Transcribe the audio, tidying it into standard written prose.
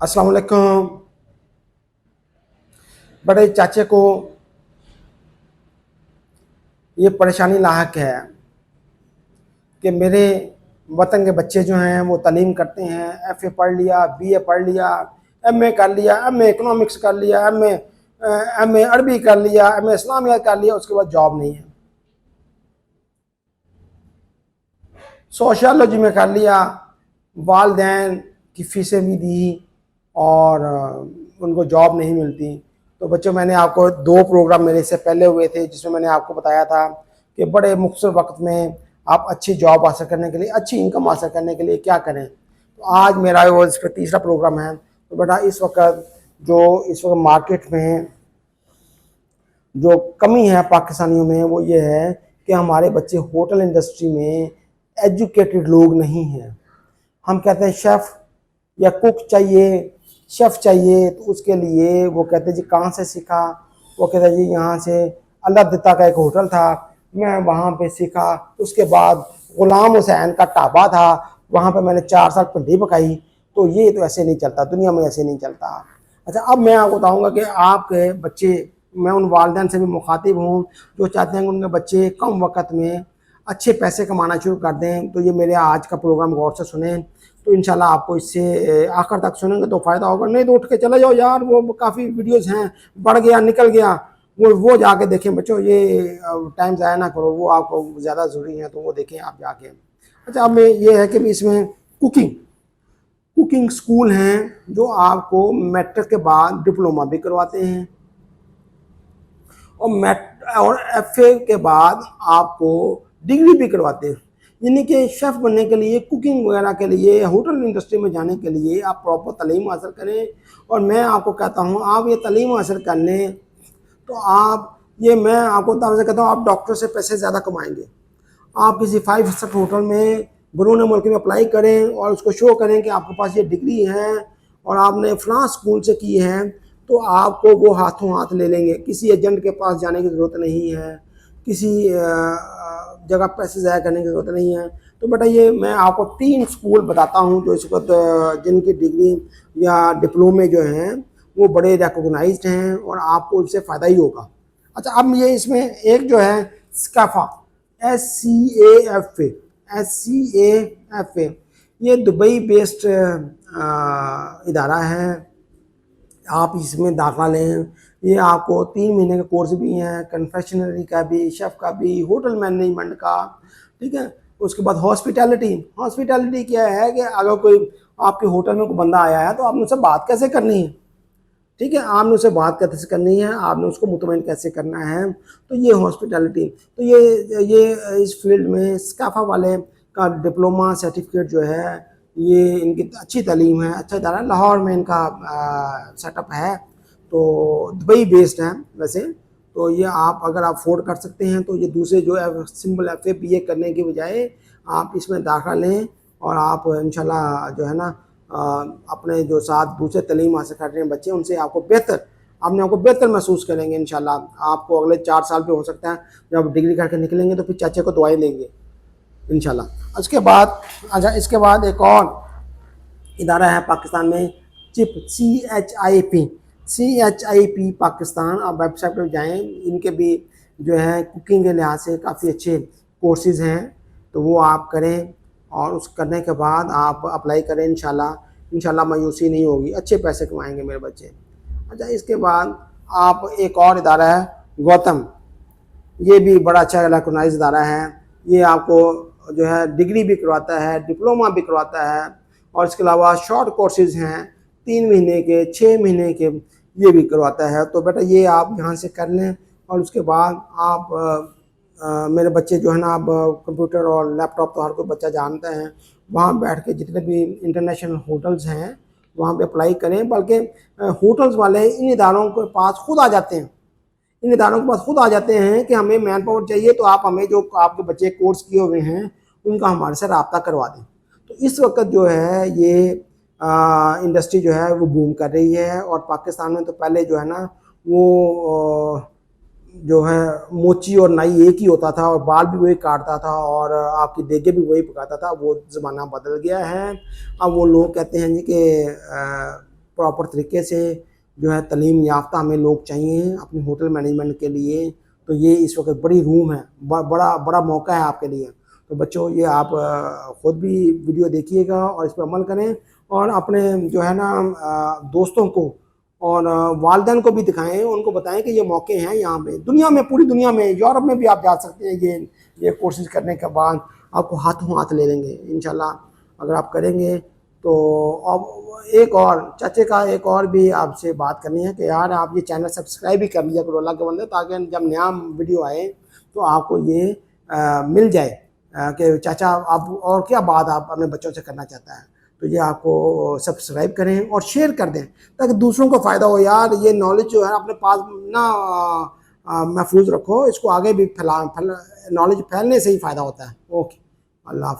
अस्सलाम वालेकुम। बड़े चाचे को ये परेशानी लाहक है कि मेरे वतन के बच्चे जो हैं वो तालीम करते हैं, एफ़ए पढ़ लिया, बीए पढ़ लिया, एमए कर लिया, एमए इकोनॉमिक्स कर लिया, एमए अरबी कर लिया, एमए इस्लामियात कर लिया, उसके बाद जॉब नहीं है। सोशियोलॉजी में कर लिया, वालदैन की फ़ीसें भी दी और उनको जॉब नहीं मिलती। तो बच्चों, मैंने आपको 2 प्रोग्राम मेरे से पहले हुए थे जिसमें मैंने आपको बताया था कि बड़े मुख्तसर वक्त में आप अच्छी जॉब हासिल करने के लिए, अच्छी इनकम हासिल करने के लिए क्या करें। तो आज मेरा वो इस पर तीसरा प्रोग्राम है। तो बेटा, इस वक्त मार्केट में जो कमी है पाकिस्तानियों में वो ये है कि हमारे बच्चे होटल इंडस्ट्री में एजुकेटेड लोग नहीं हैं। हम कहते हैं शेफ़ या कुक चाहिए, शेफ़ चाहिए, तो उसके लिए वो कहते हैं जी कहाँ से सीखा। वो कहते हैं जी यहाँ से अल्लाह दिता का एक होटल था, मैं वहाँ पे सीखा। उसके बाद ग़ुलाम हुसैन का ढाबा था, वहाँ पे मैंने 4 साल भिंडी पकाई। तो ये तो ऐसे नहीं चलता, दुनिया में ऐसे नहीं चलता। अच्छा, अब मैं आपको बताऊँगा कि आपके बच्चे, मैं उन वालिदैन से भी मुखातिब हूँ जो चाहते हैं कि उनके बच्चे कम वक़्त में अच्छे पैसे कमाना शुरू कर दें। तो ये मेरे आज का प्रोग्राम गौर से सुनें, तो इंशाल्लाह आपको इससे आखिर तक सुनेंगे तो फ़ायदा होगा। नहीं तो उठ के चले जाओ यार, वो काफ़ी वीडियोज़ हैं, बढ़ गया निकल गया, वो जाके देखें बच्चों। ये टाइम ज़ाया ना करो, वो आपको ज़्यादा ज़रूरी है तो वो देखें आप जाके। अच्छा, अब मैं ये है कि इसमें कुकिंग स्कूल हैं जो आपको मैट्रिक के बाद डिप्लोमा भी करवाते हैं और एफ़ए के बाद आपको डिग्री भी करवाते हैं। यानी कि शेफ़ बनने के लिए, कुकिंग वगैरह के लिए, होटल इंडस्ट्री में जाने के लिए आप प्रॉपर तालीम हासिल करें। और मैं आपको कहता हूँ, आप ये तालीम हासिल कर लें तो मैं आपको तब से कहता हूँ, आप डॉक्टर से पैसे ज़्यादा कमाएंगे। आप किसी 5 स्टार होटल में बरूने मुल्क में अप्लाई करें और उसको शो करें कि आपके पास ये डिग्री है और आपने फ़लाँ स्कूल से की है, तो आपको वो हाथों हाथ ले लेंगे। किसी एजेंट के पास जाने की ज़रूरत नहीं है, किसी जगह पैसे ज़ाया करने की ज़रूरत नहीं है। तो बेटा, ये मैं आपको 3 स्कूल बताता हूँ जो इस वक्त जिनकी डिग्री या डिप्लोमे जो हैं वो बड़े रिकॉग्नाइज्ड हैं और आपको उससे फ़ायदा ही होगा। अच्छा, अब ये इसमें एक जो है स्काफा, SCAFA, ये दुबई बेस्ड इदारा है। आप इसमें दाखिला लें। ये आपको 3 महीने के कोर्स भी हैं, कन्फेक्शनरी का भी, शेफ़ का भी, होटल मैनेजमेंट का, ठीक है। उसके बाद हॉस्पिटैलिटी क्या है कि अगर कोई आपके होटल में कोई बंदा आया है तो आपने उससे बात कैसे करनी है, ठीक है। आपने उससे बात कैसे करनी है, आपने उसको मुतमईन कैसे करना है। तो ये हॉस्पिटैलिटी, तो ये इस फील्ड में स्काफा वाले का डिप्लोमा सर्टिफिकेट जो है, ये इनकी अच्छी तालीम है, अच्छा इदारा है। लाहौर में इनका सेटअप है, तो दुबई बेस्ड है वैसे। तो ये आप अगर आप अफोर्ड कर सकते हैं तो ये दूसरे जो सिंपल एफ़ए बीए करने के बजाय आप इसमें दाखिला लें और आप इंशाल्लाह जो है ना अपने जो साथ दूसरे तालीम हासिल कर रहे हैं बच्चे, उनसे अपने आपको बेहतर महसूस करेंगे इंशाल्लाह। आपको अगले 4 साल पे हो सकता है जब डिग्री करके निकलेंगे तो फिर चाचे को दुआएं देंगे इंशाल्लाह। उसके बाद अच्छा, इसके बाद एक और इदारा है पाकिस्तान में, चिप, CHIP पाकिस्तान। आप वेबसाइट पर जाएँ, इनके भी जो है कुकिंग के लिहाज से काफ़ी अच्छे कोर्सेज़ हैं, तो वो आप करें और उस करने के बाद आप अप्लाई करें। इंशाल्लाह मायूसी नहीं होगी, अच्छे पैसे कमाएंगे मेरे बच्चे। अच्छा, इसके बाद आप एक और इदारा है गौतम, ये भी बड़ा अच्छा रिकॉग्नाइज्ड इदारा है। ये आपको जो है डिग्री भी करवाता है, डिप्लोमा भी करवाता है और इसके अलावा शॉर्ट कोर्सेज़ हैं 3 महीने के, 6 महीने के, ये भी करवाता है। तो बेटा, ये आप यहाँ से कर लें और उसके बाद आप मेरे बच्चे जो है ना, अब कंप्यूटर और लैपटॉप तो हर कोई बच्चा जानता है, वहाँ बैठ के जितने भी इंटरनेशनल होटल्स हैं वहाँ पे अप्लाई करें। बल्कि होटल्स वाले इन इदारों के पास खुद आ जाते हैं, कि हमें मैन पावर चाहिए, तो आप हमें जो आपके बच्चे कोर्स किए हुए हैं उनका हमारे से रब्ता करवा दें। तो इस वक्त जो है ये इंडस्ट्री जो है वो बूम कर रही है। और पाकिस्तान में तो पहले जो है ना वो जो है मोची और नाई एक ही होता था और बाल भी वही काटता था और आपकी देगे भी वही पकाता था। वो ज़माना बदल गया है। अब वो लोग कहते हैं जी कि प्रॉपर तरीके से जो है तालीम याफ्ता हमें लोग चाहिए अपनी होटल मैनेजमेंट के लिए। तो ये इस वक्त बड़ी रूम है, बड़ा बड़ा मौका है आपके लिए। तो बच्चों ये आप ख़ुद भी वीडियो देखिएगा और इस पर अमल करें, और अपने जो है ना दोस्तों को और वालिदैन को भी दिखाएं, उनको बताएं कि ये मौके हैं यहाँ पे दुनिया में, पूरी दुनिया में, यूरोप में भी आप जा सकते हैं। ये कोर्सेज करने के बाद आपको हाथों हाथ ले लेंगे इंशाल्लाह अगर आप करेंगे तो। अब एक और चाचे का एक और भी आपसे बात करनी है कि यार आप ये चैनल सब्सक्राइब भी कर लिया करो अल्लाह के बंदे, ताकि जब नया वीडियो आए तो आपको ये मिल जाए कि चाचा आप और क्या बात आप अपने बच्चों से करना चाहता है। तो ये आपको सब्सक्राइब करें और शेयर कर दें ताकि दूसरों को फ़ायदा हो। यार ये नॉलेज जो है अपने पास ना महफूज रखो, इसको आगे भी नॉलेज फैलने से ही फ़ायदा होता है। ओके, अल्लाह हाफ़िज़।